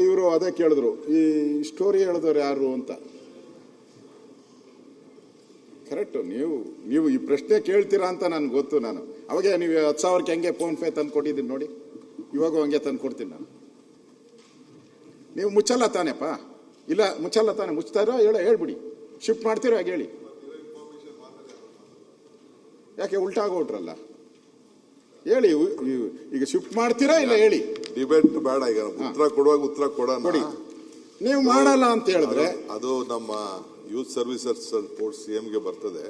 ಇವರು ಅದೇ ಕೇಳಿದ್ರು, ಈ ಸ್ಟೋರಿ ಹೇಳಿದವ್ರು ಯಾರು ಅಂತ. ಕರೆಕ್ಟು, ನೀವು ಈ ಪ್ರಶ್ನೆ ಕೇಳ್ತೀರಾ ಅಂತ ನನಗೆ ಗೊತ್ತು. ನಾನು ಅವಾಗ ನೀವು 10,000ಕ್ಕೆ ಹೆಂಗೆ ಫೋನ್ಪೇ ತಂದು ಕೊಟ್ಟಿದ್ದೀನಿ ನೋಡಿ, ಇವಾಗ ಹಂಗೆ ತಂದು ಕೊಡ್ತೀನಿ ನಾನು. ನೀವು ಮುಚ್ಚಲ್ಲ ತಾನೇಪ್ಪ? ಇಲ್ಲ ಮುಚ್ಚಲ್ಲ ತಾನೆ? ಮುಚ್ತಾರೋ ಹೇಳ್ಬಿಡಿ. ಶಿಫ್ಟ್ ಮಾಡ್ತೀರೋ ಹಾಗೆ ಹೇಳಿ. ಯಾಕೆ ಉಲ್ಟಾ ಆಗೋಟ್ರಲ್ಲ? ಹೇಳಿ, ಈಗ ಶಿಫ್ಟ್ ಮಾಡ್ತೀರಾ ಇಲ್ಲ ಹೇಳಿ. ಡಿಬೇಟ್ ಬೇಡ, ಈಗ ಉತ್ತರ ಕೊಡುವಾಗ ಉತ್ತರ ಕೊಡಿ. ನೀವು ಮಾಡಲ್ಲ ಅಂತ ಹೇಳಿದ್ರೆ ಅದು ನಮ್ಮ ಯೂತ್ ಸರ್ವಿಸಸ್ ರಿಪೋರ್ಟ್ CMಗೆ ಬರ್ತದೆ.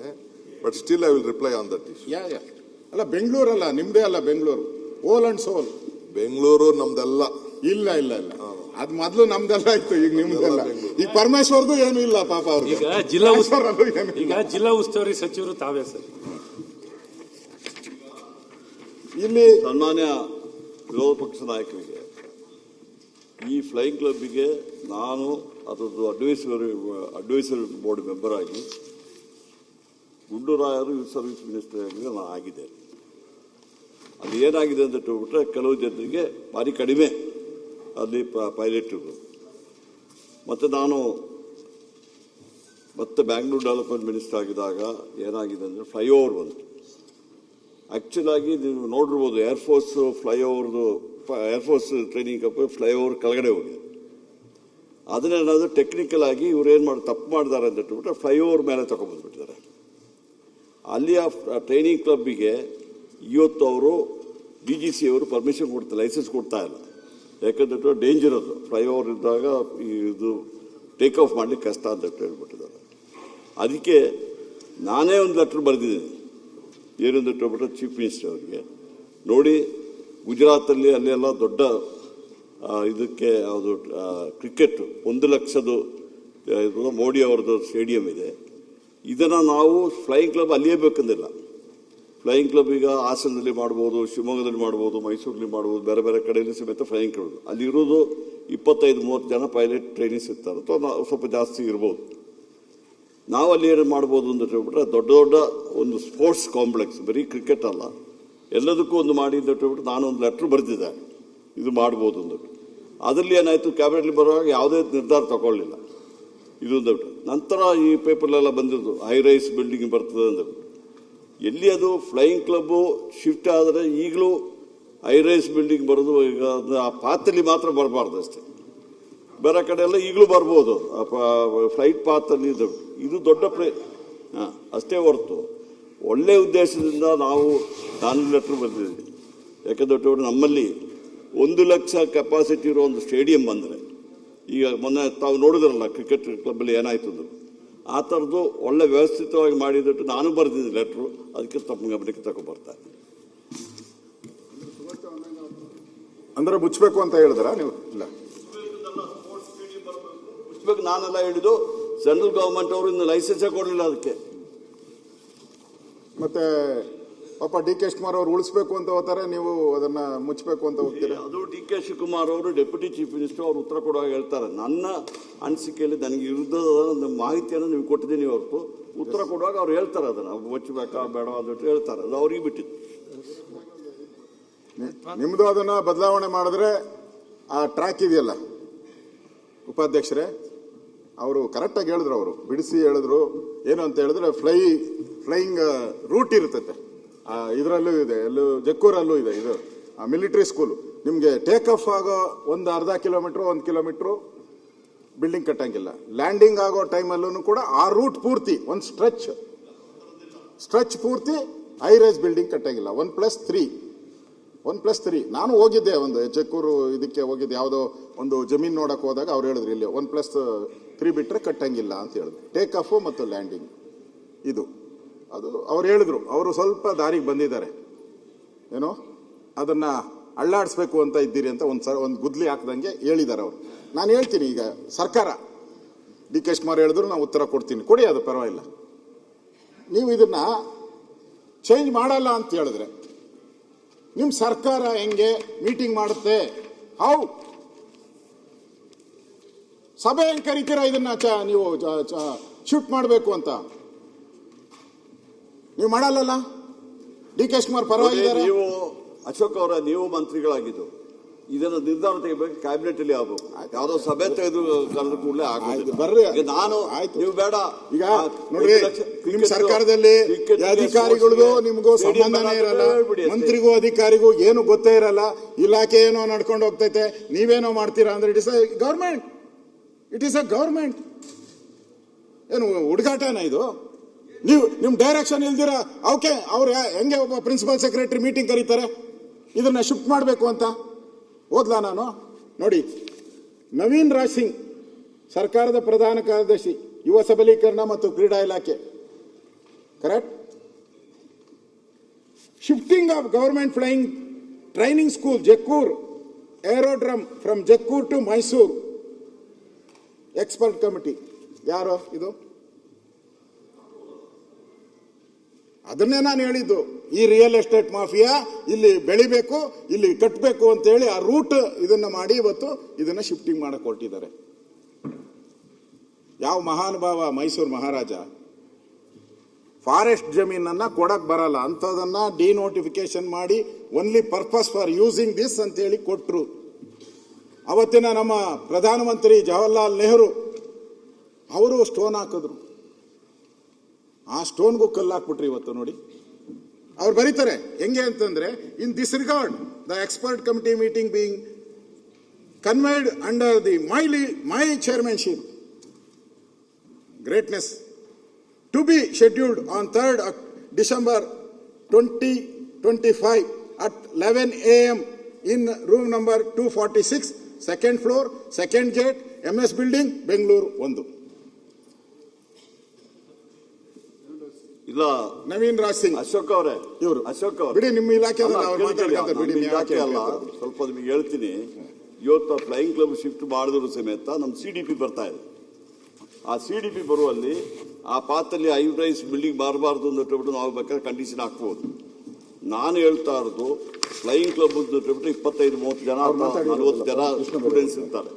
But still I will reply on that issue. ಅಲ್ಲ, ಬೆಂಗಳೂರಲ್ಲ ನಿಮ್ದೇ ಅಲ್ಲ, ಬೆಂಗಳೂರು ಓಲ್ ಅಂಡ್ ಸೋಲ್. ಬೆಂಗಳೂರು ನಮ್ದಲ್ಲ. ಇಲ್ಲ ಅದ್ ಮೊದ್ಲು ನಮ್ದೆಲ್ಲ ಇತ್ತು, ಈಗ ನಿಮ್ದೆಲ್ಲ. ಈಗ ಪರಮೇಶ್ವರ್ದು ಏನು ಇಲ್ಲ ಪಾಪ ಅವ್ರಿಗೆ. ಈಗ ಜಿಲ್ಲಾ ಉಸ್ತುವಾರಿ ಸಚಿವರು ತಾವೇ ಸರ್. ಇಲ್ಲಿ ಸನ್ಮಾನ್ಯ ವಿರೋಧ ಪಕ್ಷ ನಾಯಕರಿಗೆ ಈ ಫ್ಲೈಯಿಂಗ್ ಕ್ಲಬ್ಗೆ ನಾನು ಅದರದ್ದು ಅಡ್ವೈಸರಿ ಬೋರ್ಡ್ ಮೆಂಬರ್ ಆಗಿ, ಗುಂಡೂರಾಯರು ಯೂತ್ ಸರ್ವಿಸ್ ಮಿನಿಸ್ಟರ್ ಆಗಿ ನಾನು ಆಗಿದೆ. ಅಲ್ಲಿ ಏನಾಗಿದೆ ಅಂತ ಹೇಳ್ಬಿಟ್ರೆ, ಕೆಲವು ಜನರಿಗೆ ಭಾರಿ ಕಡಿಮೆ ಅಲ್ಲಿ ಪೈಲಟ್ಗಳು. ಮತ್ತು ನಾನು ಮತ್ತೆ ಬ್ಯಾಂಗ್ಳೂರ್ ಡೆವಲಪ್ಮೆಂಟ್ ಮಿನಿಸ್ಟರ್ ಆಗಿದಾಗ ಏನಾಗಿದೆ ಅಂದರೆ ಫ್ಲೈಓವರ್ ಬಂತು. ಆ್ಯಕ್ಚುಲ್ ಆಗಿ ನೀವು ನೋಡಿರ್ಬೋದು, ಏರ್ಫೋರ್ಸ್ ಫ್ಲೈಓವರ್ದು ಏರ್ಫೋರ್ಸ್ ಟ್ರೈನಿಂಗ್ ಕಪ್ ಫ್ಲೈಓವರ್ ಕೆಳಗಡೆ ಹೋಗಿದೆ. ಅದನ್ನೇನಾದರೂ ಟೆಕ್ನಿಕಲ್ ಆಗಿ ಇವ್ರು ಏನು ತಪ್ಪು ಮಾಡಿದ್ದಾರೆ ಅಂತ ಹೇಳ್ಬಿಟ್ರೆ ಫ್ಲೈಓವರ್ ಮೇಲೆ ತಗೊಂಡ್ಬಂದ್ಬಿಟ್ಟಿದ್ದಾರೆ. ಅಲ್ಲಿಯ ಟ್ರೈನಿಂಗ್ ಕ್ಲಬ್ಬಿಗೆ ಇವತ್ತು ಅವರು DGC ಅವರು ಪರ್ಮಿಷನ್ ಲೈಸೆನ್ಸ್ ಕೊಡ್ತಾ ಇಲ್ಲ. ಯಾಕಂದ್ರೆ ಡೇಂಜರ್ ಅದು, ಫ್ಲೈಓವರ್ ಇದ್ದಾಗ ಇದು ಟೇಕ್ ಆಫ್ ಮಾಡಲಿಕ್ಕೆ ಕಷ್ಟ ಅಂತ ಹೇಳ್ಬಿಟ್ಟಿದ್ದಾರೆ. ಅದಕ್ಕೆ ನಾನೇ ಒಂದು ಲೆಟ್ರ್ ಬರೆದಿದ್ದೀನಿ. ಏನಂತ ಹೇಳ್ಬಿಟ್ರೆ ಚೀಫ್ ಮಿನಿಸ್ಟರ್ ಅವರಿಗೆ, ನೋಡಿ ಗುಜರಾತಲ್ಲಿ ಅಲ್ಲೆಲ್ಲ ದೊಡ್ಡ ಇದಕ್ಕೆ ಯಾವುದು ಕ್ರಿಕೆಟ್ 1 ಲಕ್ಷದ ಮೋಡಿ ಅವರದ್ದು ಸ್ಟೇಡಿಯಂ ಇದೆ. ಇದನ್ನು ನಾವು ಫ್ಲೈಯಿಂಗ್ ಕ್ಲಬ್ ಅಲ್ಲಿಯೇ ಬೇಕಂದಿಲ್ಲ. ಫ್ಲೈಯಿಂಗ್ ಕ್ಲಬ್ ಈಗ ಹಾಸನದಲ್ಲಿ ಮಾಡ್ಬೋದು, ಶಿವಮೊಗ್ಗದಲ್ಲಿ ಮಾಡ್ಬೋದು, ಮೈಸೂರಲ್ಲಿ ಮಾಡ್ಬೋದು, ಬೇರೆ ಬೇರೆ ಕಡೆಯಲ್ಲಿ ಸಮೇತ ಫ್ಲೈಯಿಂಗ್ ಕ್ಲಬ್. ಅಲ್ಲಿರೋದು 25-30 ಜನ ಪೈಲಟ್ ಟ್ರೈನಿಂಗ್ಸ್ ಇರ್ತಾರೆ, ಅಥವಾ ಸ್ವಲ್ಪ ಜಾಸ್ತಿ ಇರ್ಬೋದು. ನಾವು ಅಲ್ಲಿ ಏನು ಮಾಡ್ಬೋದು ಅಂತ ಹೇಳ್ಬಿಟ್ರೆ, ದೊಡ್ಡ ದೊಡ್ಡ ಒಂದು ಸ್ಪೋರ್ಟ್ಸ್ ಕಾಂಪ್ಲೆಕ್ಸ್, ಬರೀ ಕ್ರಿಕೆಟ್ ಅಲ್ಲ, ಎಲ್ಲದಕ್ಕೂ ಒಂದು ಮಾಡಿ ಅಂತ ಹೇಳ್ಬಿಟ್ಟು ನಾನು ಒಂದು ಲೆಟ್ರ್ ಬರೆದಿದ್ದೆ, ಇದು ಮಾಡ್ಬೋದು ಅಂದ್ಬಿಟ್ಟು. ಅದರಲ್ಲಿ ಏನಾಯಿತು, ಕ್ಯಾಬಿನೆಟ್ಲಿ ಬರುವಾಗ ಯಾವುದೇ ನಿರ್ಧಾರ ತಗೊಳ್ಳಿಲ್ಲ ಇದು ಅಂದ್ಬಿಟ್ಟು. ನಂತರ ಈ ಪೇಪರ್ಲೆಲ್ಲ ಬಂದಿದ್ದು ಹೈ ರೈಸ್ ಬಿಲ್ಡಿಂಗ್ ಬರ್ತದೆ ಅಂದ್ಬಿಟ್ಟು. ಎಲ್ಲಿ ಅದು ಫ್ಲೈಯಿಂಗ್ ಕ್ಲಬ್ಬು ಶಿಫ್ಟ್ ಆದರೆ ಈಗಲೂ ಹೈ ರೈಸ್ ಬಿಲ್ಡಿಂಗ್ ಬರೋದು, ಈಗ ಆ ಪಾತಲ್ಲಿ ಮಾತ್ರ ಬರಬಾರ್ದು ಅಷ್ಟೇ, ಬೇರೆ ಕಡೆ ಎಲ್ಲ ಈಗಲೂ ಬರ್ಬೋದು ಫ್ಲೈಟ್ ಪಾತಲ್ಲಿ. ಇದು ದೊಡ್ಡ ಅಷ್ಟೇ ಹೊರತು ಒಳ್ಳೆ ಉದ್ದೇಶದಿಂದ ನಾನು ಲೆಟ್ರ್ ಬರೆದಿದ್ದೀನಿ. ಯಾಕಂದ್ರೆ ನಮ್ಮಲ್ಲಿ 1 ಲಕ್ಷ ಕೆಪಾಸಿಟಿ ಇರೋ ಒಂದು ಸ್ಟೇಡಿಯಂ ಬಂದರೆ, ಈಗ ಮೊನ್ನೆ ತಾವು ನೋಡಿದ್ರಲ್ಲ ಕ್ರಿಕೆಟ್ ಕ್ಲಬ್ಬಲ್ಲಿ ಏನಾಯ್ತು ಅಂದರು, ಆ ಥರದ್ದು ಒಳ್ಳೆ ವ್ಯವಸ್ಥಿತವಾಗಿ ಮಾಡಿದಟ್ಟು ನಾನು ಬರೆದಿದ್ದೀನಿ ಲೆಟ್ರು. ಅದಕ್ಕೆ ತಮ್ಮ ಗಮನಕ್ಕೆ ತಗೊಂಡ್ಬರ್ತಾರೆ. ಅಂದ್ರೆ ಮುಚ್ಚಬೇಕು ಅಂತ ಹೇಳಿದ್ರ ನೀವು? ಇಲ್ಲ, ಮುಚ್ಚಬೇಕು ನಾನೆಲ್ಲ ಹೇಳಿದ್ದು. ಸೆಂಟ್ರಲ್ ಗವರ್ಮೆಂಟ್ ಅವರು ಇನ್ನು ಲೈಸೆನ್ಸೇ ಕೊಡಲಿಲ್ಲ ಅದಕ್ಕೆ. ಮತ್ತೆ ಪಾಪ DK ಶಿವಕುಮಾರ್ ಅವರು ಉಳಿಸ್ಬೇಕು ಅಂತ ಹೋಗ್ತಾರೆ, ನೀವು ಅದನ್ನ ಮುಚ್ಚಬೇಕು ಅಂತ ಹೋಗ್ತೀರಾ? ಅದು DK ಶಿವಕುಮಾರ್ ಅವರು ಡೆಪ್ಯೂಟಿ ಚೀಫ್ ಮಿನಿಸ್ಟರ್ ಅವರು ಉತ್ತರ ಕೊಡುವಾಗ ಹೇಳ್ತಾರೆ, ನನ್ನ ಅನಿಸಿಕೆಯಲ್ಲಿ ನನಗೆ ಇರೋದ ಮಾಹಿತಿಯನ್ನು ನೀವು ಕೊಟ್ಟಿದ್ದೀನಿ ಹೊರತು, ಉತ್ತರ ಕೊಡುವಾಗ ಅವ್ರು ಹೇಳ್ತಾರೆ ಅದನ್ನು ಮುಚ್ಚಬೇಕಾ ಬೇಡ ಅಂತ ಹೇಳ್ತಾರೆ. ಅದು ಅವ್ರಿಗೆ ಬಿಟ್ಟಿದ್ದು. ನಿಮ್ದು ಅದನ್ನ ಬದಲಾವಣೆ ಮಾಡಿದ್ರೆ ಆ ಟ್ರ್ಯಾಕ್ ಇದೆಯಲ್ಲ ಉಪಾಧ್ಯಕ್ಷರೇ, ಅವರು ಕರೆಕ್ಟಾಗಿ ಹೇಳಿದ್ರು, ಅವರು ಬಿಡಿಸಿ ಹೇಳಿದ್ರು. ಏನು ಅಂತ ಹೇಳಿದ್ರೆ ಫ್ಲೈಯಿಂಗ್ ರೂಟ್ ಇರ್ತೈತೆ, ಇದರಲ್ಲೂ ಇದೆ, ಎಲ್ಲೂ ಜಕ್ಕೂರಲ್ಲೂ ಇದೆ. ಇದು ಮಿಲಿಟರಿ ಸ್ಕೂಲು. ನಿಮಗೆ ಟೇಕ್ ಆಫ್ ಆಗೋ ಒಂದು ಅರ್ಧ ಕಿಲೋಮೀಟ್ರು 1 ಕಿಲೋಮೀಟ್ರು ಬಿಲ್ಡಿಂಗ್ ಕಟ್ಟಂಗಿಲ್ಲ. ಲ್ಯಾಂಡಿಂಗ್ ಆಗೋ ಟೈಮಲ್ಲೂ ಕೂಡ ಆ ರೂಟ್ ಪೂರ್ತಿ ಒಂದು ಸ್ಟ್ರೆಚ್ ಪೂರ್ತಿ ಹೈ ರೈಸ್ ಬಿಲ್ಡಿಂಗ್ ಕಟ್ಟಂಗಿಲ್ಲ. 1+3 ನಾನು ಹೋಗಿದ್ದೆ, ಒಂದು ಜಕ್ಕೂರು ಇದಕ್ಕೆ ಹೋಗಿದ್ದೆ, ಯಾವುದೋ ಒಂದು ಜಮೀನು ನೋಡಕ್ಕೆ ಹೋದಾಗ ಅವ್ರು ಹೇಳಿದ್ರು, ಇಲ್ಲಿ 1+3 ಬಿಟ್ಟರೆ ಕಟ್ಟಂಗಿಲ್ಲ ಅಂತ ಹೇಳಿದ್ರು, ಟೇಕ್ ಆಫು ಮತ್ತು ಲ್ಯಾಂಡಿಂಗ್. ಇದು ಅದು ಅವ್ರು ಹೇಳಿದ್ರು. ಅವರು ಸ್ವಲ್ಪ ದಾರಿಗೆ ಬಂದಿದ್ದಾರೆ, ಏನೋ ಅದನ್ನ ಅಳ್ಳಾಡಿಸ್ಬೇಕು ಅಂತ ಇದ್ದೀರಿ ಅಂತ ಒಂದು ಗುದ್ಲಿ ಹಾಕ್ದಂಗೆ ಹೇಳಿದ್ದಾರೆ ಅವರು. ನಾನು ಹೇಳ್ತೀನಿ, ಈಗ ಸರ್ಕಾರ DK ಶಿವಕುಮಾರ್ ಹೇಳಿದ್ರು, ನಾನು ಉತ್ತರ ಕೊಡ್ತೀನಿ, ಕೊಡಿ, ಅದು ಪರವಾಗಿಲ್ಲ. ನೀವು ಇದನ್ನ ಚೇಂಜ್ ಮಾಡಲ್ಲ ಅಂತ ಹೇಳಿದ್ರೆ ನಿಮ್ಮ ಸರ್ಕಾರ ಹೆಂಗೆ ಮೀಟಿಂಗ್ ಮಾಡುತ್ತೆ? ಹೌ ಸಭೆ ಹೆಂಗೆ ಕರಿತೀರಾ ಇದನ್ನ ನೀವು ಶಿಫ್ಟ್ ಮಾಡಬೇಕು ಅಂತ? ನೀವು ಮಾಡಲ್ಲ. DK ಶಿವಕುಮಾರ್ ಪರವಾಗಿದ್ದಾರೆ. ನೀವು ಅಶೋಕ್ ಅವರ ನೀವು ಮಂತ್ರಿಗಳಾಗಿದ್ದು, ಇದನ್ನ ನಿರ್ಧಾರ ತೆಗಿಬೇಕು, ಕ್ಯಾಬಿನೆಟ್ ಅಲ್ಲಿ ಆಗ್ಬೇಕು. ಯಾವ್ದೋ ಸಭೆ ತೆಗೆದು ಕರೆದ ಕೂಡಲೇ ಆಯ್ತು, ಬರ್ರಿ. ಈಗ ನಾನು ಆಯ್ತು. ನೀವು ಬೇಡ. ಈಗ ನೋಡ್ರಿ, ನಿಮ್ ಸರ್ಕಾರದಲ್ಲಿ ಅಧಿಕಾರಿಗಳಿಗೂ ನಿಮ್ಗೂ ಸಂಬಂಧನೇ ಇರಲ್ಲ, ಮಂತ್ರಿಗೂ ಅಧಿಕಾರಿಗೂ ಏನು ಗೊತ್ತೇ ಇರಲ್ಲ, ಇಲಾಖೆ ಏನೋ ನಡ್ಕೊಂಡು ಹೋಗ್ತೈತೆ, ನೀವೇನೋ ಮಾಡ್ತೀರಾ ಅಂದ್ರೆ it is a government. It is a government. ಏನು ಹುಡುಗಾಟನ ಇದು? ನೀವು ನಿಮ್ ಡೈರೆಕ್ಷನ್ ಇಲ್ದಿರ ಓಕೆ ಅವ್ರು ಹೆಂಗೆ ಒಬ್ಬ ಪ್ರಿನ್ಸಿಪಲ್ ಸೆಕ್ರೆಟರಿ ಮೀಟಿಂಗ್ ಕರೀತಾರೆ ಇದನ್ನ ಶಿಫ್ಟ್ ಮಾಡಬೇಕು ಅಂತ? ಓದ್ಲಾ ನಾನು? ನೋಡಿ, ನವೀನ್ ರಾಜ್ ಸಿಂಗ್ ಸರ್ಕಾರದ ಪ್ರಧಾನ ಕಾರ್ಯದರ್ಶಿ, ಯುವ ಸಬಲೀಕರಣ ಮತ್ತು ಕ್ರೀಡಾ ಇಲಾಖೆ, correct? Shifting of government flying training school Jakkur aerodrome from Jakkur to Mysuru, expert committee. ಯಾರು ಇದು? ಅದನ್ನೇ ನಾನು ಹೇಳಿದ್ದು, ಈ ರಿಯಲ್ ಎಸ್ಟೇಟ್ ಮಾಫಿಯಾ ಇಲ್ಲಿ ಬೆಳಿಬೇಕು, ಇಲ್ಲಿ ಕಟ್ಟಬೇಕು ಅಂತ ಹೇಳಿ ಆ ರೂಟ್ ಇದನ್ನ ಮಾಡಿ ಇವತ್ತು ಇದನ್ನ ಶಿಫ್ಟಿಂಗ್ ಮಾಡಕ್ ಹೊರಟಿದ್ದಾರೆ. ಯಾವ ಮಹಾನುಭಾವ ಮೈಸೂರು ಮಹಾರಾಜ ಫಾರೆಸ್ಟ್ ಜಮೀನನ್ನ ಕೊಡಕ್ ಬರಲ್ಲ ಅಂತದನ್ನ ಡಿನೋಟಿಫಿಕೇಶನ್ ಮಾಡಿ only purpose for using this ಅಂತ ಹೇಳಿ ಕೊಟ್ರು. ಅವತ್ತಿನ ನಮ್ಮ ಪ್ರಧಾನಮಂತ್ರಿ ಜವಾಹರ್ಲಾಲ್ ನೆಹರು ಅವರು ಸ್ಟೋನ್ ಹಾಕಿದ್ರು, ಆ ಸ್ಟೋನ್ಗೂ ಕಲ್ಲು ಹಾಕ್ಬಿಟ್ರಿ ಇವತ್ತು. ನೋಡಿ, ಅವ್ರು ಬರೀತಾರೆ ಹೆಂಗೆ ಅಂತಂದ್ರೆ, in this regard the expert committee meeting being conveyed under the my chairmanship, greatness, to be scheduled on 3rd December 2025 at 11 AM in room number 246, second floor, second gate, MS building, Bengaluru 1. ಇಲ್ಲ, ನವೀನ್ ರಾಜ್ ಸಿಂಗ್, ಅಶೋಕ್ ಅವರೇ, ಇವರು ಅಶೋಕ್ ಅವರು ಬಿಡಿ, ನಿಮ್ಮ ಇಲಾಖೆ ಇಲಾಖೆ ಅಲ್ಲ, ಸ್ವಲ್ಪ ನಿಮಗೆ ಹೇಳ್ತೀನಿ. ಇವತ್ತು ಫ್ಲೈಯಿಂಗ್ ಕ್ಲಬ್ ಶಿಫ್ಟ್ ಮಾಡಿದ್ರು ಸಮೇತ ನಮ್ಮ CDP ಬರ್ತಾ ಇದೆ. ಆ CDP ಬರುವಲ್ಲಿ ಆ ಪಾತಲ್ಲಿ ಐವರೈಸ್ ಬಿಲ್ಡಿಂಗ್ ಬರಬಾರ್ದು ಅಂತ ನಾವು ಬೇಕಾದ್ರೆ ಕಂಡೀಷನ್ ಹಾಕ್ಬೋದು. ನಾನು ಹೇಳ್ತಾ ಇರೋದು ಫ್ಲೈಯಿಂಗ್ ಕ್ಲಬ್ ಅಂತ 25-30 ಜನ 40 ಜನ ಸ್ಟೂಡೆಂಟ್ಸ್ ಇರ್ತಾರೆ,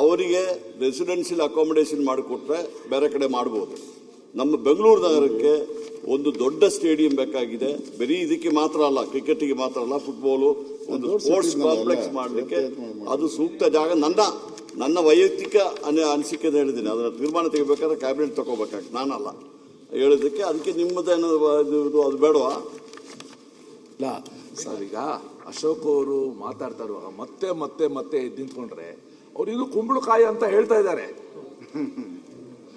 ಅವರಿಗೆ ರೆಸಿಡೆನ್ಷಿಯಲ್ ಅಕಾಮಿಡೇಷನ್ ಮಾಡಿಕೊಟ್ರೆ ಬೇರೆ ಕಡೆ ಮಾಡ್ಬೋದು. ನಮ್ಮ ಬೆಂಗಳೂರು ನಗರಕ್ಕೆ ಒಂದು ದೊಡ್ಡ ಸ್ಟೇಡಿಯಂ ಬೇಕಾಗಿದೆ. ಬರೀ ಇದಕ್ಕೆ ಮಾತ್ರ ಅಲ್ಲ, ಕ್ರಿಕೆಟ್ಗೆ ಮಾತ್ರ ಅಲ್ಲ, ಫುಟ್ಬಾಲು ಒಂದು ಸ್ಪೋರ್ಟ್ಸ್ ಕಾಂಪ್ಲೆಕ್ಸ್ ಮಾಡಲಿಕ್ಕೆ ಅದು ಸೂಕ್ತ ಜಾಗ. ನನ್ನ ವೈಯಕ್ತಿಕ ಅನಿಸಿಕೆ ಹೇಳಿದ್ದೀನಿ. ಅದರ ತೀರ್ಮಾನ ತೆಗಿಬೇಕಾದ್ರೆ ಕ್ಯಾಬಿನೆಟ್ ತಗೋಬೇಕಾಗ್ತದೆ, ನಾನಲ್ಲ ಹೇಳೋದಕ್ಕೆ. ಅದಕ್ಕೆ ನಿಮ್ಮದೇನದು ಅದು ಬೇಡವಾ? ಇಲ್ಲ ಸರ್, ಈಗ ಅಶೋಕ್ ಅವರು ಮಾತಾಡ್ತಾ ಇರುವಾಗ ಮತ್ತೆ ಮತ್ತೆ ಮತ್ತೆ ಎದ್ದು ನಿಂತ್ಕೊಂಡ್ರೆ ಅವ್ರು ಇದು ಕುಂಬಳಕಾಯಿ ಅಂತ ಹೇಳ್ತಾ ಇದ್ದಾರೆ.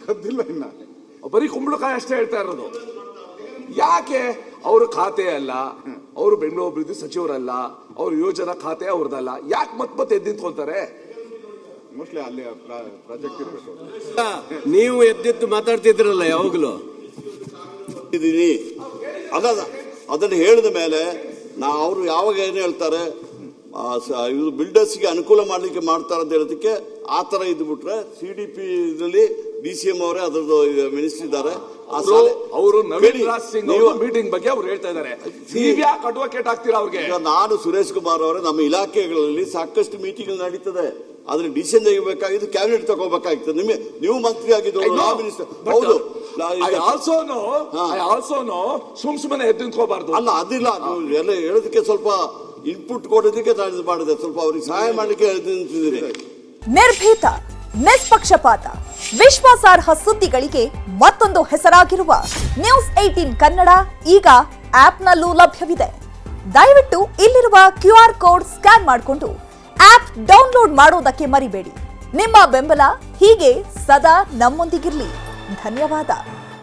ಗೊತ್ತಿಲ್ಲ, ಇನ್ನ ಬರೀ ಕುಂಬಳಕಾಯಿ ಅಷ್ಟೇ ಹೇಳ್ತಾ ಇರೋದು. ಯಾಕೆ? ಅವರು ಖಾತೆ ಅಲ್ಲ, ಅವರು ಬೆಂಗಳೂರು ಅಭಿವೃದ್ಧಿ ಸಚಿವರಲ್ಲ, ಅವ್ರ ಯೋಜನಾ ಖಾತೆ ಅವ್ರದಲ್ಲ, ಯಾಕೆ ಮತ್ತೆ ಎದ್ದು ನಿಂತ್ಕೊಂತಾರೆ? ಮೋಸ್ಟ್ಲಿ ಅಲ್ಲಿ ಪ್ರಾಜೆಕ್ಟ್ ಇರಬೇಕು. ನೀವು ಎದ್ದೆದ್ದು ಮಾತಾಡ್ತಿದ್ರಲ್ಲ ಯಾವಾಗಲೂ. ಅದನ್ನು ಹೇಳಿದ ಮೇಲೆ ಅವರು ಯಾವಾಗ ಏನು ಹೇಳ್ತಾರೆ, ಇದು ಬಿಲ್ಡರ್ಸ್ಗೆ ಅನುಕೂಲ ಮಾಡಲಿಕ್ಕೆ ಮಾಡ್ತಾರೆ ಅಂತ ಹೇಳೋದಕ್ಕೆ ಆ ತರ ಇದ್ಬಿಟ್ರೆ, CDP ಇದರಲ್ಲಿ DCM ಅವರೇ ಅದರದ್ದು ಮಿನಿಸ್ಟರ್ ಇದ್ದಾರೆ. ಅವರು ನವೀನ್ ರಾಜ್ ಸಿಂಗ್ ಮೀಟಿಂಗ್ ಬಗ್ಗೆ ಅವ್ರು ಹೇಳ್ತಾ ಇದ್ದಾರೆ, ಯಾಕೆ ಅಡ್ವೊಕೇಟ್ ಆಗ್ತೀರಾ ಅವ್ರಿಗೆ? ಈಗ ನಾನು ಸುರೇಶ್ ಕುಮಾರ್ ಅವರೇ, ನಮ್ಮ ಇಲಾಖೆಗಳಲ್ಲಿ ಸಾಕಷ್ಟು ಮೀಟಿಂಗ್ ನಡೀತದೆ, ಆದ್ರೆ ಡಿಸಿಷನ್ ತೆಗಿಬೇಕಾಗಿದ್ದು ಕ್ಯಾಬಿನೆಟ್ ತಗೋಬೇಕಾಗ್ತದೆ. ನೀವು ಮಂತ್ರಿ ಆಗಿದ್ರು, ಮಿನಿಸ್ಟರ್. ಹೌದು, ಸುಮ್ಮನೆ ಎದ್ದು ನಿಂತ್ಕೋಬಾರ್ದು. ಅಲ್ಲ, ಅದಿಲ್ಲ, ಎಲ್ಲ ಹೇಳೋದಕ್ಕೆ ಸ್ವಲ್ಪ ಇನ್ಪುಟ್ ಕೊಡೋದಕ್ಕೆ ನಾನು ಇದು ಮಾಡಿದೆ, ಸ್ವಲ್ಪ ಅವ್ರಿಗೆ ಸಹಾಯ ಮಾಡಲಿಕ್ಕೆ ನಿಂತಿದ್ದೀನಿ. ನಿರ್ಭೀತ, ನಿಷ್ಪಕ್ಷಪಾತ, ವಿಶ್ವಾಸಾರ್ಹ ಸುದ್ದಿಗಳಿಗೆ ಮತ್ತೊಂದು ಹೆಸರಾಗಿರುವ ನ್ಯೂಸ್ 18 ಕನ್ನಡ ಈಗ ಆಪ್ನಲ್ಲೂ ಲಭ್ಯವಿದೆ. ದಯವಿಟ್ಟು ಇಲ್ಲಿರುವ QR ಕೋಡ್ ಸ್ಕ್ಯಾನ್ ಮಾಡಿಕೊಂಡು ಆಪ್ ಡೌನ್ಲೋಡ್ ಮಾಡೋದಕ್ಕೆ ಮರಿಬೇಡಿ. ನಿಮ್ಮ ಬೆಂಬಲ ಹೀಗೆ ಸದಾ ನಮ್ಮೊಂದಿಗಿರಲಿ. ಧನ್ಯವಾದ.